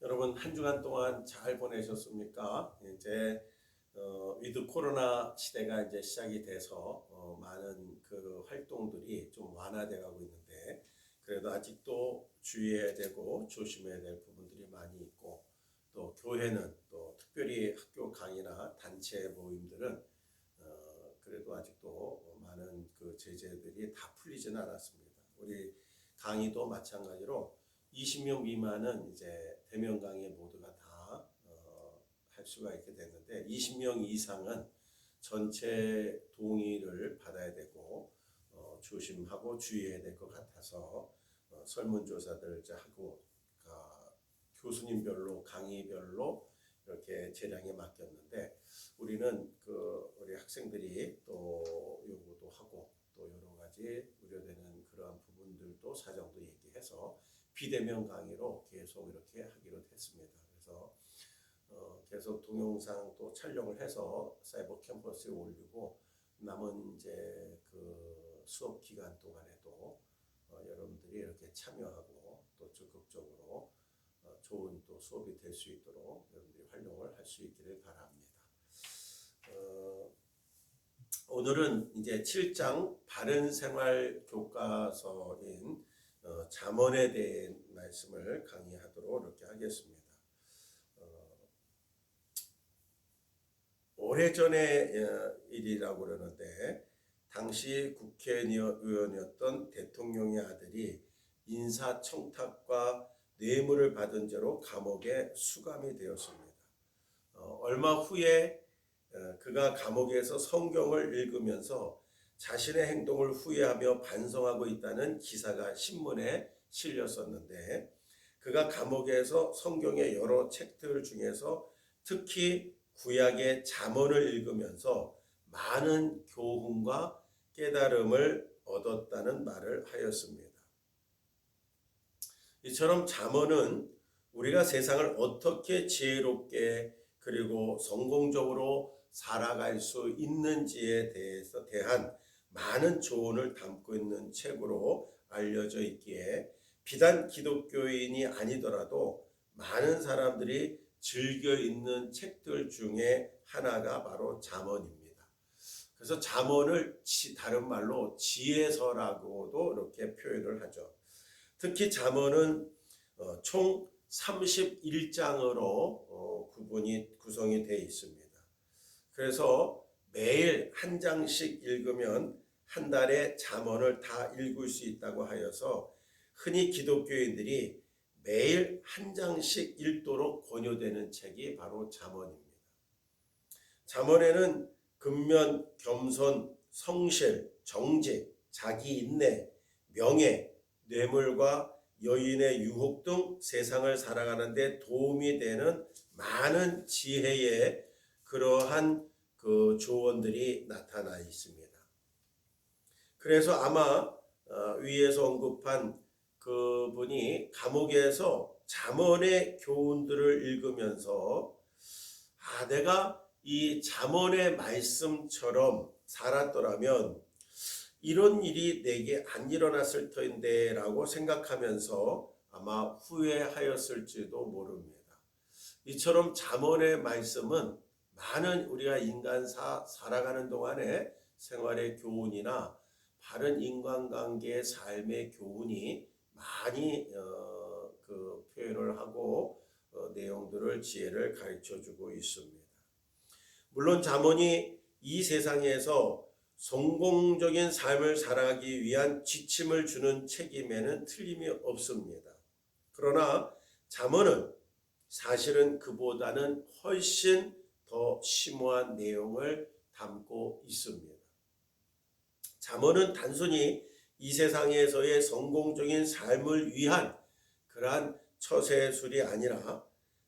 여러분 한 주간 동안 잘 보내셨습니까? 이제 위드 코로나 시대가 이제 시작이 돼서 많은 그 활동들이 좀 완화돼 가고 있는데, 그래도 아직도 주의해야 되고 조심해야 될 부분들이 많이 있고, 또 교회는 또 특별히 학교 강의나 단체 모임들은 그래도 아직도 많은 그 제재들이 다 풀리지는 않았습니다. 우리 강의도 마찬가지로 20명 미만은 이제 대면 강의 모두가 다 할 수가 있게 됐는데, 20명 이상은 전체 동의를 받아야 되고 조심하고 주의해야 될 것 같아서 설문조사들 이제 하고 교수님별로 강의별로 이렇게 재량에 맡겼는데, 우리는 우리 학생들이 또 요구도 하고 또 여러 가지 우려되는 그러한 부분들도 사정도 얘기해서 비대면 강의로 계속 이렇게 하기로 했습니다. 그래서 계속 동영상 또 촬영을 해서 사이버 캠퍼스에 올리고, 남은 이제 그 수업 기간 동안에도 여러분들이 이렇게 참여하고 또 적극적으로 좋은 또 수업이 될 수 있도록 여러분들이 활용을 할 수 있기를 바랍니다. 오늘은 이제 7장 바른생활 교과서인 잠언에 대한 말씀을 강의하도록 이렇게 하겠습니다. 오래전의 일이라고 그러는데, 당시 국회의원이었던 대통령의 아들이 인사청탁과 뇌물을 받은 죄로 감옥에 수감이 되었습니다. 얼마 후에 그가 감옥에서 성경을 읽으면서 자신의 행동을 후회하며 반성하고 있다는 기사가 신문에 실렸었는데, 그가 감옥에서 성경의 여러 책들 중에서 특히 구약의 잠언을 읽으면서 많은 교훈과 깨달음을 얻었다는 말을 하였습니다. 이처럼 잠언은 우리가 세상을 어떻게 지혜롭게 그리고 성공적으로 살아갈 수 있는지에 대한 많은 조언을 담고 있는 책으로 알려져 있기에, 비단 기독교인이 아니더라도 많은 사람들이 즐겨 읽는 책들 중에 하나가 바로 잠언입니다. 그래서 잠언을 다른 말로 지혜서라고도 이렇게 표현을 하죠. 특히 잠언은 총 31장으로 구성이 되어 있습니다. 그래서 매일 한 장씩 읽으면 한 달에 잠언을 다 읽을 수 있다고 하여서 흔히 기독교인들이 매일 한 장씩 읽도록 권유되는 책이 바로 잠언입니다. 잠언에는 근면, 겸손, 성실, 정직, 자기 인내, 명예, 뇌물과 여인의 유혹 등 세상을 살아가는 데 도움이 되는 많은 지혜의 그러한 그 조언들이 나타나 있습니다. 그래서 아마 위에서 언급한 그분이 감옥에서 잠언의 교훈들을 읽으면서 내가 이 잠언의 말씀처럼 살았더라면 이런 일이 내게 안 일어났을 텐데 라고 생각하면서 아마 후회하였을지도 모릅니다. 이처럼 잠언의 말씀은 많은 우리가 인간사 살아가는 동안에 생활의 교훈이나 바른 인간관계의 삶의 교훈이 많이 그 표현을 하고 내용들을 지혜를 가르쳐주고 있습니다. 물론 잠언이 이 세상에서 성공적인 삶을 살아가기 위한 지침을 주는 책임에는 틀림이 없습니다. 그러나 잠언은 사실은 그보다는 훨씬 더 심오한 내용을 담고 있습니다. 잠언은 단순히 이 세상에서의 성공적인 삶을 위한 그러한 처세술이 아니라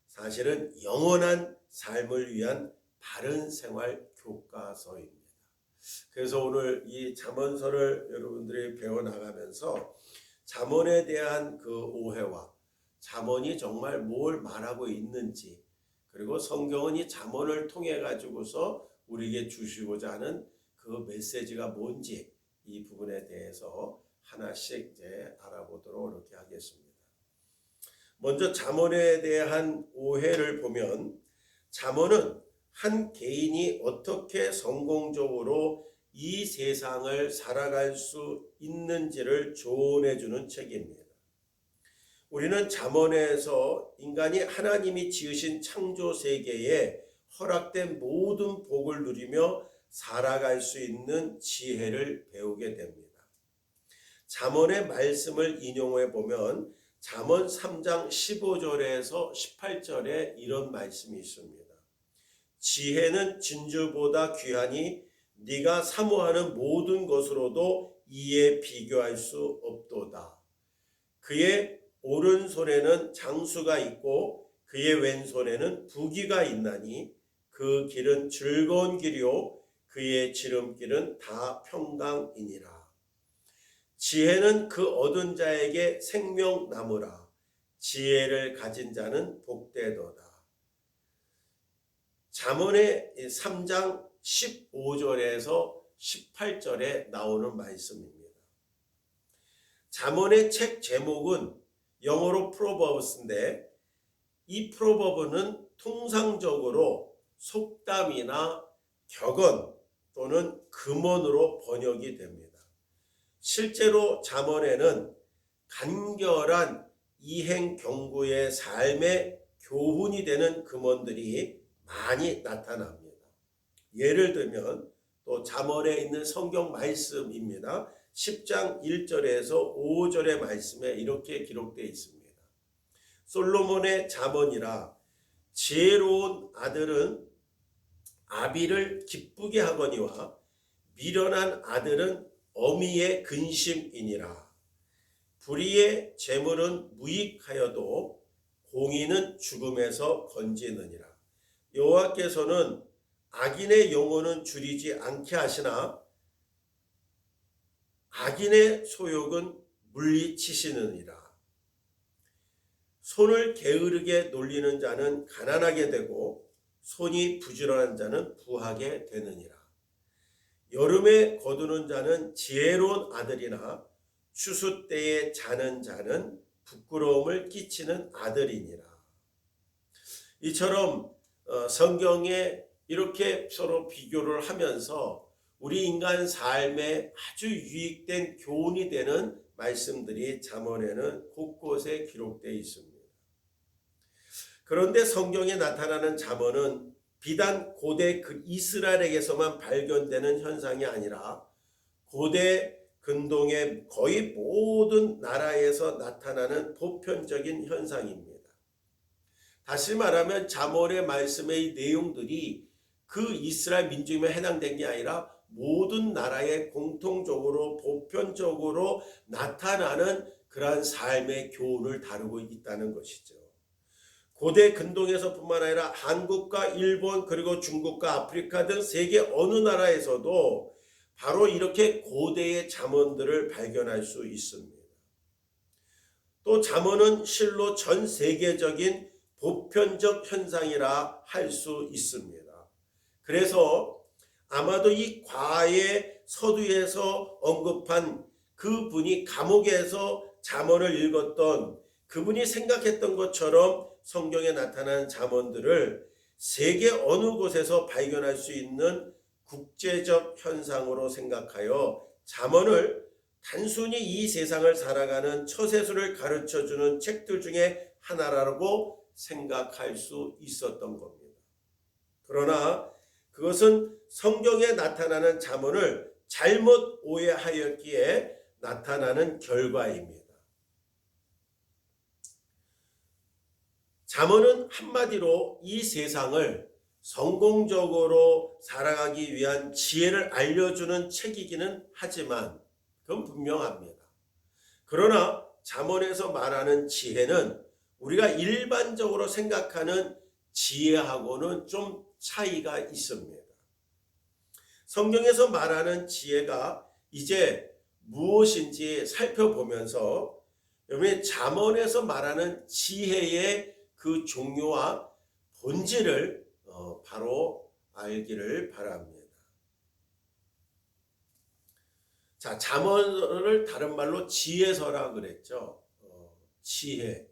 사실은 영원한 삶을 위한 바른 생활 교과서입니다. 그래서 오늘 이 잠언서를 여러분들이 배워나가면서 잠언에 대한 그 오해와 잠언이 정말 뭘 말하고 있는지, 그리고 성경은 이 잠언을 통해 가지고서 우리에게 주시고자 하는 그 메시지가 뭔지, 이 부분에 대해서 하나씩 이제 알아보도록 이렇게 하겠습니다. 먼저 잠언에 대한 오해를 보면 잠언은 한 개인이 어떻게 성공적으로 이 세상을 살아갈 수 있는지를 조언해 주는 책입니다. 우리는 잠언에서 인간이 하나님이 지으신 창조 세계에 허락된 모든 복을 누리며 살아갈 수 있는 지혜를 배우게 됩니다. 잠언의 말씀을 인용해 보면 잠언 3장 15절에서 18절에 이런 말씀이 있습니다. 지혜는 진주보다 귀하니 네가 사모하는 모든 것으로도 이에 비교할 수 없도다. 그의 오른손에는 장수가 있고 그의 왼손에는 부귀가 있나니 그 길은 즐거운 길이요 그의 지름길은 다 평강이니라. 지혜는 그 얻은 자에게 생명나무라. 지혜를 가진 자는 복되도다. 잠언의 3장 15절에서 18절에 나오는 말씀입니다. 잠언의 책 제목은 영어로 프로버브스인데 이 프로버브는 통상적으로 속담이나 격언 또는 금언으로 번역이 됩니다. 실제로 잠언에는 간결한 이행 경구의 삶의 교훈이 되는 금언들이 많이 나타납니다. 예를 들면 또 잠언에 있는 성경 말씀입니다. 10장 1절에서 5절의 말씀에 이렇게 기록되어 있습니다. 솔로몬의 잠언이라 지혜로운 아들은 아비를 기쁘게 하거니와 미련한 아들은 어미의 근심이니라. 불의의 재물은 무익하여도 공의는 죽음에서 건지느니라. 여호와께서는 악인의 영혼은 줄이지 않게 하시나 악인의 소욕은 물리치시느니라. 손을 게으르게 놀리는 자는 가난하게 되고 손이 부지런한 자는 부하게 되느니라. 여름에 거두는 자는 지혜로운 아들이나 추수 때에 자는 자는 부끄러움을 끼치는 아들이니라. 이처럼 성경에 이렇게 서로 비교를 하면서 우리 인간 삶에 아주 유익된 교훈이 되는 말씀들이 잠언에는 곳곳에 기록되어 있습니다. 그런데 성경에 나타나는 잠언은 비단 고대 이스라엘에게서만 발견되는 현상이 아니라 고대 근동의 거의 모든 나라에서 나타나는 보편적인 현상입니다. 다시 말하면 잠언의 말씀의 내용들이 그 이스라엘 민족에 해당된 게 아니라 모든 나라에 공통적으로 보편적으로 나타나는 그러한 삶의 교훈을 다루고 있다는 것이죠. 고대 근동에서뿐만 아니라 한국과 일본 그리고 중국과 아프리카 등 세계 어느 나라에서도 바로 이렇게 고대의 잠언들을 발견할 수 있습니다. 또 잠언은 실로 전 세계적인 보편적 현상이라 할 수 있습니다. 그래서 아마도 이 과의 서두에서 언급한 그분이 감옥에서 잠언을 읽었던 그분이 생각했던 것처럼 성경에 나타난 잠언들을 세계 어느 곳에서 발견할 수 있는 국제적 현상으로 생각하여 잠언을 단순히 이 세상을 살아가는 처세술을 가르쳐주는 책들 중에 하나라고 생각할 수 있었던 겁니다. 그러나 그것은 성경에 나타나는 잠언을 잘못 오해하였기에 나타나는 결과입니다. 잠언은 한마디로 이 세상을 성공적으로 살아가기 위한 지혜를 알려주는 책이기는 하지만 그건 분명합니다. 그러나 잠언에서 말하는 지혜는 우리가 일반적으로 생각하는 지혜하고는 좀 차이가 있습니다. 성경에서 말하는 지혜가 이제 무엇인지 살펴보면서 여러분이 잠언에서 말하는 지혜의 그 종류와 본질을 바로 알기를 바랍니다. 자, 잠언을 다른 말로 지혜서라 그랬죠. 지혜.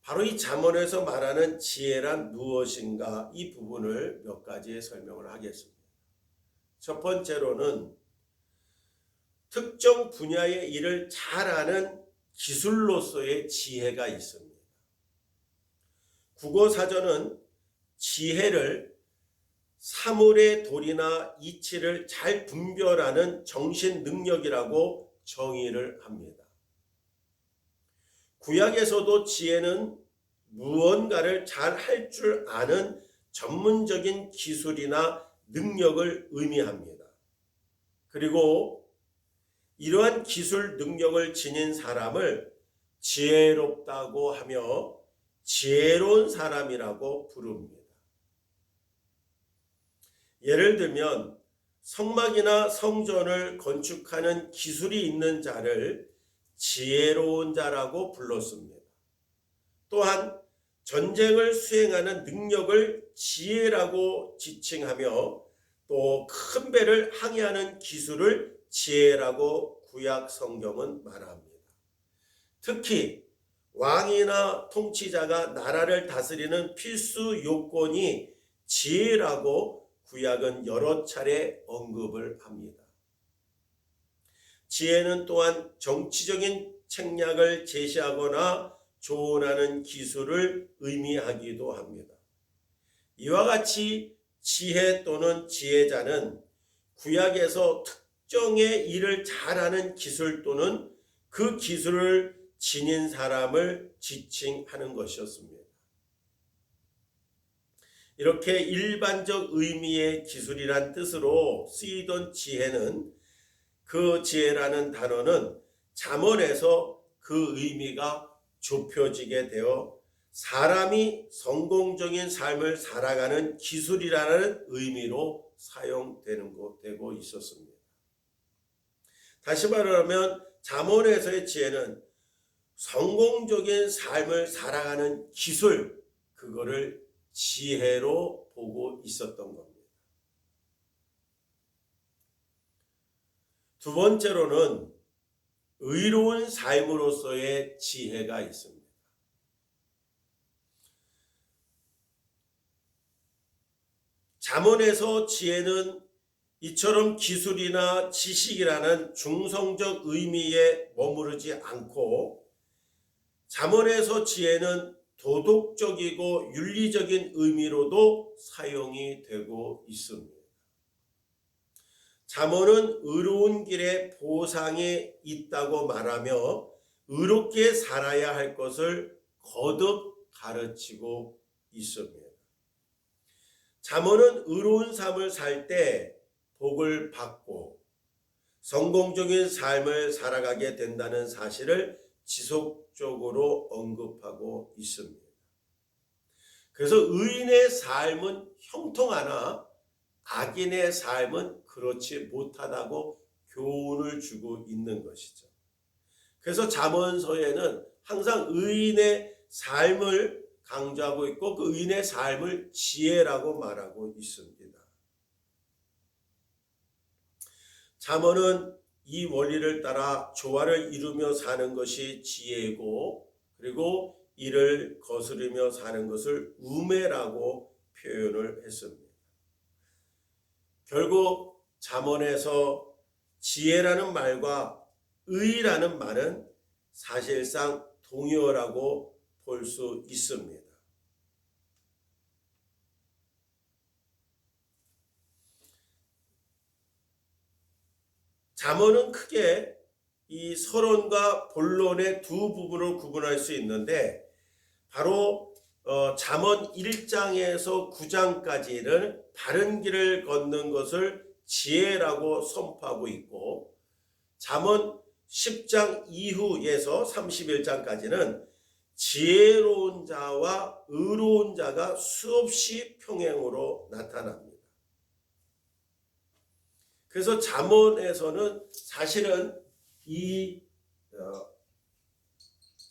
바로 이 잠언에서 말하는 지혜란 무엇인가, 이 부분을 몇 가지 설명을 하겠습니다. 첫 번째로는 특정 분야의 일을 잘하는 기술로서의 지혜가 있습니다. 국어사전은 지혜를 사물의 도리나 이치를 잘 분별하는 정신 능력이라고 정의를 합니다. 구약에서도 지혜는 무언가를 잘 할 줄 아는 전문적인 기술이나 능력을 의미합니다. 그리고 이러한 기술 능력을 지닌 사람을 지혜롭다고 하며 지혜로운 사람이라고 부릅니다. 예를 들면 성막이나 성전을 건축하는 기술이 있는 자를 지혜로운 자라고 불렀습니다. 또한 전쟁을 수행하는 능력을 지혜라고 지칭하며 또 큰 배를 항해하는 기술을 지혜라고 구약 성경은 말합니다. 특히 왕이나 통치자가 나라를 다스리는 필수 요건이 지혜라고 구약은 여러 차례 언급을 합니다. 지혜는 또한 정치적인 책략을 제시하거나 조언하는 기술을 의미하기도 합니다. 이와 같이 지혜 또는 지혜자는 구약에서 특정의 일을 잘하는 기술 또는 그 기술을 지닌 사람을 지칭하는 것이었습니다. 이렇게 일반적 의미의 기술이란 뜻으로 쓰이던 지혜는, 그 지혜라는 단어는 잠언에서 그 의미가 좁혀지게 되어 사람이 성공적인 삶을 살아가는 기술이라는 의미로 사용되고 있었습니다. 다시 말하면 잠언에서의 지혜는 성공적인 삶을 살아가는 기술, 그거를 지혜로 보고 있었던 겁니다. 두 번째로는 의로운 삶으로서의 지혜가 있습니다. 잠언에서 지혜는 이처럼 기술이나 지식이라는 중성적 의미에 머무르지 않고, 잠언에서 지혜는 도덕적이고 윤리적인 의미로도 사용이 되고 있습니다. 잠언은 의로운 길에 보상이 있다고 말하며 의롭게 살아야 할 것을 거듭 가르치고 있습니다. 잠언은 의로운 삶을 살 때 복을 받고 성공적인 삶을 살아가게 된다는 사실을 지속적으로 언급하고 있습니다. 그래서 의인의 삶은 형통하나 악인의 삶은 그렇지 못하다고 교훈을 주고 있는 것이죠. 그래서 잠언서에는 항상 의인의 삶을 강조하고 있고 그 의인의 삶을 지혜라고 말하고 있습니다. 잠언은 이 원리를 따라 조화를 이루며 사는 것이 지혜이고, 그리고 이를 거스르며 사는 것을 우매라고 표현을 했습니다. 결국 잠언에서 지혜라는 말과 의라는 말은 사실상 동의어라고 볼 수 있습니다. 잠언은 크게 이 서론과 본론의 두 부분을 구분할 수 있는데, 바로 잠언 1장에서 9장까지는 바른 길을 걷는 것을 지혜라고 선포하고 있고, 잠언 10장 이후에서 31장까지는 지혜로운 자와 의로운 자가 수없이 평행으로 나타납니다. 그래서 잠언에서는 사실은 이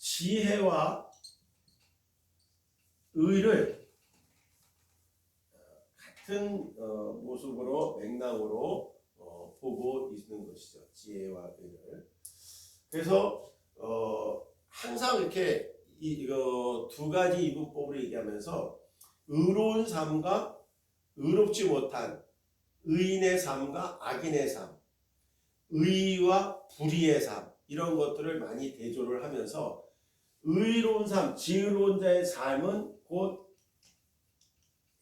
지혜와 의를 같은 모습으로 맥락으로 보고 있는 것이죠. 지혜와 의를. 그래서 항상 이렇게 이거 두 가지 이분법으로 얘기하면서 의로운 삶과 의롭지 못한 의인의 삶과 악인의 삶, 의와 불의의 삶 이런 것들을 많이 대조를 하면서 의로운 삶, 지혜로운 자의 삶은 곧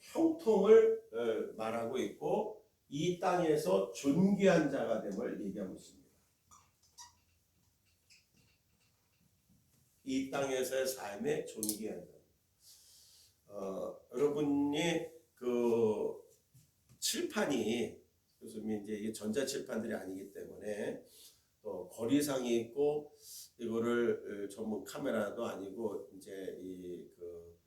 형통을 말하고 있고 이 땅에서 존귀한 자가 됨을 얘기하고 있습니다. 이 땅에서의 삶의 존귀한 자. 여러분이 그 칠판이 요즘 이제 이게 전자칠판들이 아니기 때문에 또 거리상이 있고 이거를 전문 카메라도 아니고 이제 그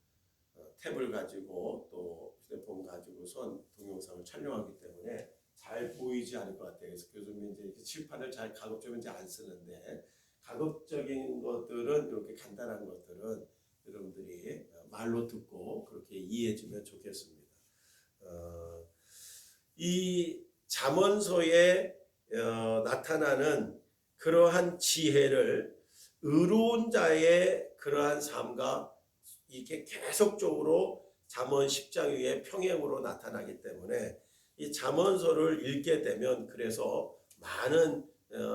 탭을 가지고 또 휴대폰 가지고선 동영상을 촬영하기 때문에 잘 보이지 않을 것 같아요. 그래서 요즘 이제 칠판을 잘 가급적이면 이제 안 쓰는데 가급적인 것들은 이렇게 간단한 것들은 여러분들이 말로 듣고 그렇게 이해해주면 좋겠습니다. 이 잠언서에 나타나는 그러한 지혜를 의로운 자의 그러한 삶과 이게 계속적으로 잠언 10장 위에 평행으로 나타나기 때문에 이 잠언서를 읽게 되면 그래서 많은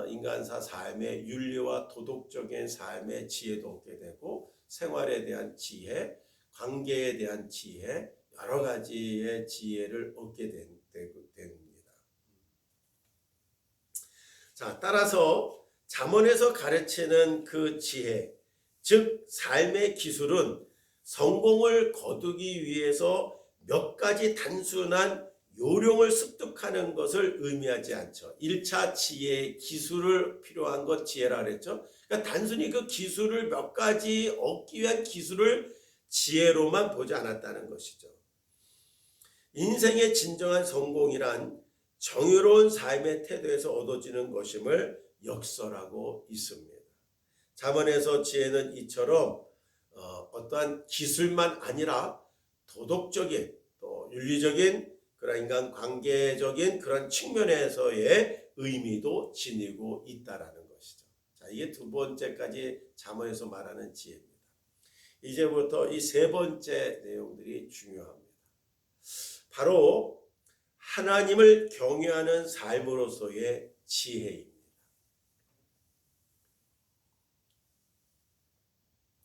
인간사 삶의 윤리와 도덕적인 삶의 지혜도 얻게 되고 생활에 대한 지혜, 관계에 대한 지혜, 여러 가지의 지혜를 얻게 됩니다. 자, 따라서 잠언에서 가르치는 그 지혜, 즉 삶의 기술은 성공을 거두기 위해서 몇 가지 단순한 요령을 습득하는 것을 의미하지 않죠. 1차 지혜의 기술을 필요한 것 지혜라 그랬죠. 그러니까 단순히 그 기술을 몇 가지 얻기 위한 기술을 지혜로만 보지 않았다는 것이죠. 인생의 진정한 성공이란 정의로운 삶의 태도에서 얻어지는 것임을 역설하고 있습니다. 잠언에서 지혜는 이처럼 어떠한 기술만 아니라 도덕적인 또 윤리적인 그런 인간 관계적인 그런 측면에서의 의미도 지니고 있다라는 것이죠. 자, 이게 두 번째까지 잠언에서 말하는 지혜입니다. 이제부터 이 세 번째 내용들이 중요합니다. 바로 하나님을 경외하는 삶으로서의 지혜입니다.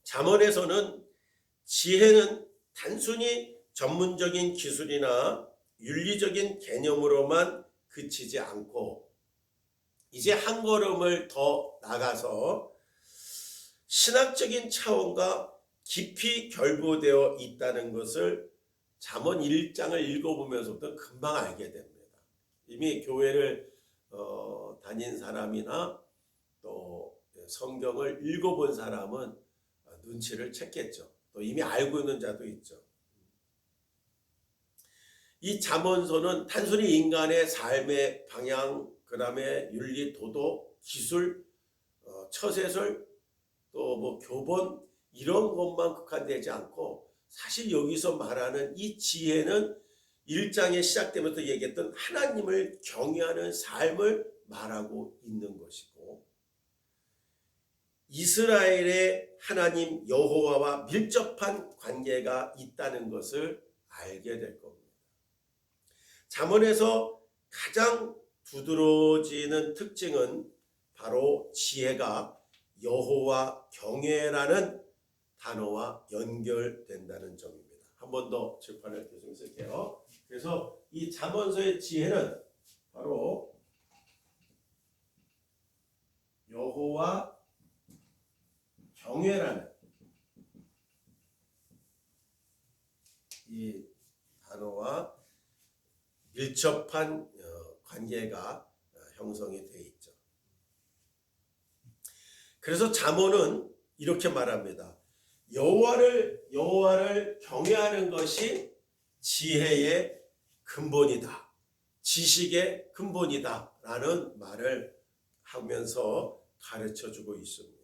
잠언에서는 지혜는 단순히 전문적인 기술이나 윤리적인 개념으로만 그치지 않고 이제 한 걸음을 더 나가서 신학적인 차원과 깊이 결부되어 있다는 것을 잠언 1장을 읽어보면서부터 금방 알게 됩니다. 이미 교회를 다닌 사람이나 또 성경을 읽어본 사람은 눈치를 챘겠죠. 또 이미 알고 있는 자도 있죠. 이 잠언서는 단순히 인간의 삶의 방향, 그 다음에 윤리, 도덕, 기술, 처세술, 또 뭐 교본 이런 것만 국한되지 않고 사실 여기서 말하는 이 지혜는 1장에 시작되면서 얘기했던 하나님을 경외하는 삶을 말하고 있는 것이고 이스라엘의 하나님 여호와와 밀접한 관계가 있다는 것을 알게 될 겁니다. 잠언에서 가장 두드러지는 특징은 바로 지혜가 여호와 경외라는 단어와 연결된다는 점입니다. 한 번 더 칠판을 계속 쓸게요. 그래서 이 잠언서의 지혜는 바로 여호와 경외라는 이 단어와 밀접한 관계가 형성이 되어 있죠. 그래서 잠언은 이렇게 말합니다. 여호와를 경외하는 것이 지혜의 근본이다. 지식의 근본이다. 라는 말을 하면서 가르쳐주고 있습니다.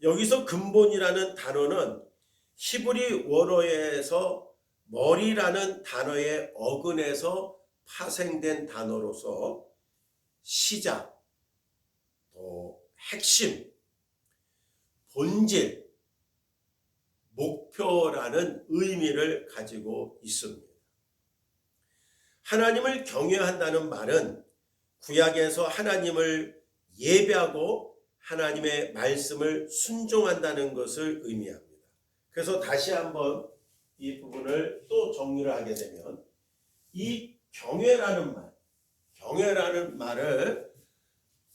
여기서 근본이라는 단어는 히브리 원어에서 머리라는 단어의 어근에서 파생된 단어로서 시작, 또 핵심, 본질, 목표라는 의미를 가지고 있습니다. 하나님을 경외한다는 말은 구약에서 하나님을 예배하고 하나님의 말씀을 순종한다는 것을 의미합니다. 그래서 다시 한번 이 부분을 또 정리를 하게 되면 이 경외라는 말을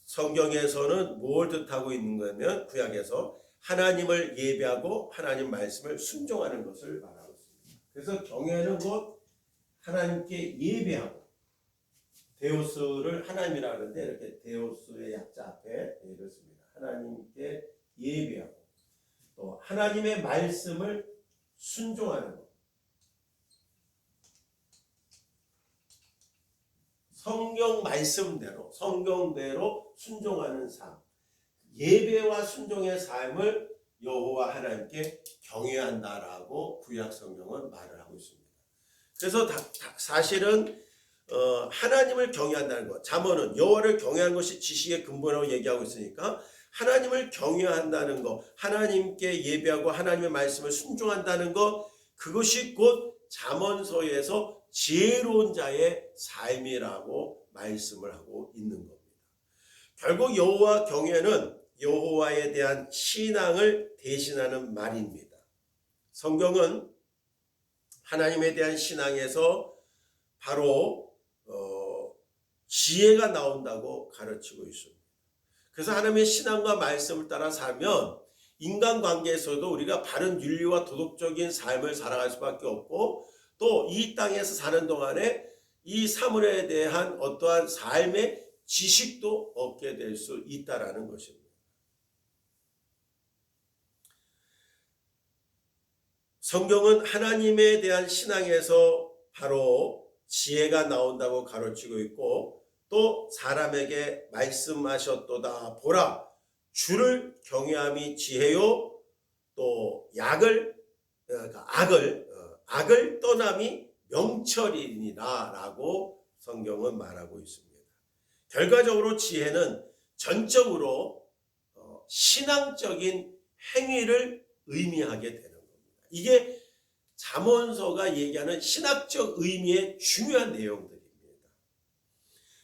성경에서는 뭘 뜻하고 있는 거냐면 구약에서 하나님을 예배하고 하나님 말씀을 순종하는 것을 말하고 있습니다. 그래서 경외는 곧 하나님께 예배하고 데오스를 하나님이라 하는데 이렇게 데오스의 약자 앞에 이렇습니다. 하나님께 예배하고 또 하나님의 말씀을 순종하는 것. 성경대로 순종하는 삶. 예배와 순종의 삶을 여호와 하나님께 경외한다라고 구약 성경은 말을 하고 있습니다. 그래서 사실은 하나님을 경외한다는 것, 잠언은 여호와를 경외하는 것이 지식의 근본이라고 얘기하고 있으니까 하나님을 경외한다는 것, 하나님께 예배하고 하나님의 말씀을 순종한다는 것, 그것이 곧 잠언서에서 지혜로운 자의 삶이라고 말씀을 하고 있는 겁니다. 결국 여호와 경외는 여호와에 대한 신앙을 대신하는 말입니다. 성경은 하나님에 대한 신앙에서 바로 지혜가 나온다고 가르치고 있습니다. 그래서 하나님의 신앙과 말씀을 따라 살면 인간관계에서도 우리가 바른 윤리와 도덕적인 삶을 살아갈 수밖에 없고 또 이 땅에서 사는 동안에 이 사물에 대한 어떠한 삶의 지식도 얻게 될 수 있다라는 것입니다. 성경은 하나님에 대한 신앙에서 바로 지혜가 나온다고 가르치고 있고 또 사람에게 말씀하셨도다. 보라, 주를 경외함이 지혜요 또 악을 떠남이 명철이니라 라고 성경은 말하고 있습니다. 결과적으로 지혜는 전적으로 신앙적인 행위를 의미하게 되는 겁니다. 이게 잠언서가 얘기하는 신학적 의미의 중요한 내용들입니다.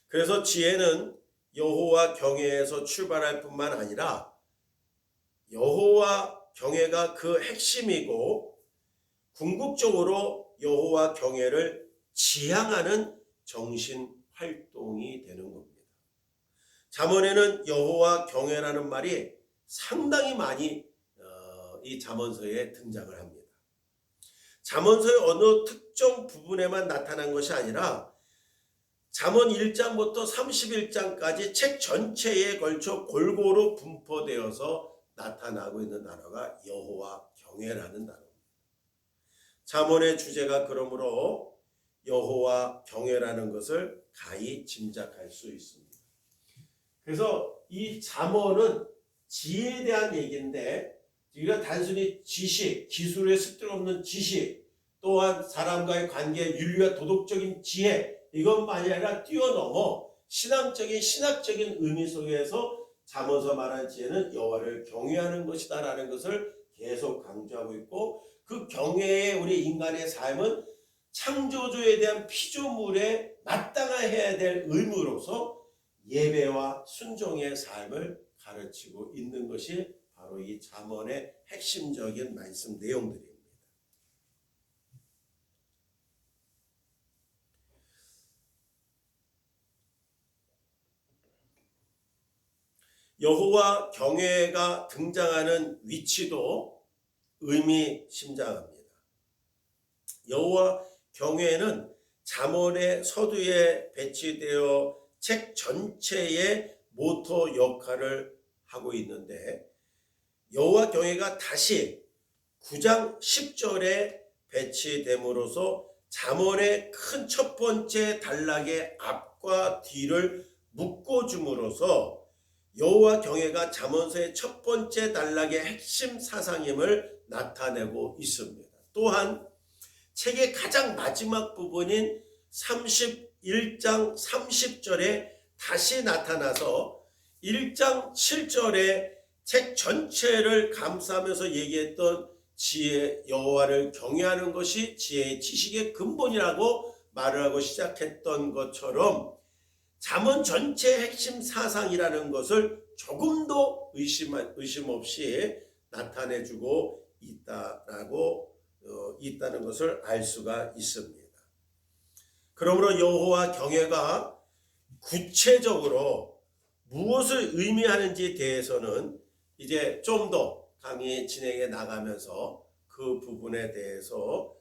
그래서 지혜는 여호와 경외에서 출발할 뿐만 아니라 여호와 경외가 그 핵심이고 궁극적으로 여호와 경외를 지향하는 정신 활동이 되는 겁니다. 잠언에는 여호와 경외라는 말이 상당히 많이 이 잠언서에 등장을 합니다. 잠언서의 어느 특정 부분에만 나타난 것이 아니라 잠언 1장부터 31장까지 책 전체에 걸쳐 골고루 분포되어서 나타나고 있는 단어가 여호와 경외라는 단어입니다. 잠언의 주제가 그러므로 여호와 경외라는 것을 가히 짐작할 수 있습니다. 그래서 이 잠언은 지혜에 대한 얘기인데 우리가 단순히 지식, 기술에 쓸데없는 지식, 또한 사람과의 관계, 윤리와 도덕적인 지혜 이것만이 아니라 뛰어넘어 신학적인 의미 속에서 잠언서 말하는 지혜는 여호와를 경외하는 것이다 라는 것을 계속 강조하고 있고 그 경외의 우리 인간의 삶은 창조주에 대한 피조물에 마땅해야 될 의무로서 예배와 순종의 삶을 가르치고 있는 것이 바로 이 잠언의 핵심적인 말씀 내용들입니다. 여호와 경외가 등장하는 위치도 의미심장합니다. 여호와 경외는 잠언의 서두에 배치되어 책 전체의 모토 역할을 하고 있는데 여호와 경외가 다시 9장 10절에 배치됨으로써 잠언의 큰 첫 번째 단락의 앞과 뒤를 묶어줌으로써 여호와 경외가 잠언서의 첫 번째 단락의 핵심 사상임을 나타내고 있습니다. 또한 책의 가장 마지막 부분인 31장 30절에 다시 나타나서 1장 7절에 책 전체를 감싸면서 얘기했던 지혜 여호와를 경외하는 것이 지혜의 지식의 근본이라고 말을 하고 시작했던 것처럼 잠언 전체 핵심 사상이라는 것을 조금도 의심 없이 나타내주고 있다는 것을 알 수가 있습니다. 그러므로 여호와 경외가 구체적으로 무엇을 의미하는지에 대해서는 이제 좀 더 강의 진행해 나가면서 그 부분에 대해서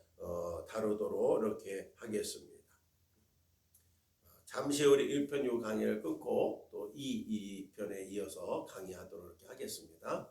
다루도록 이렇게 하겠습니다. 잠시 우리 1편 요 강의를 끊고 또 2편에 이어서 강의하도록 이렇게 하겠습니다.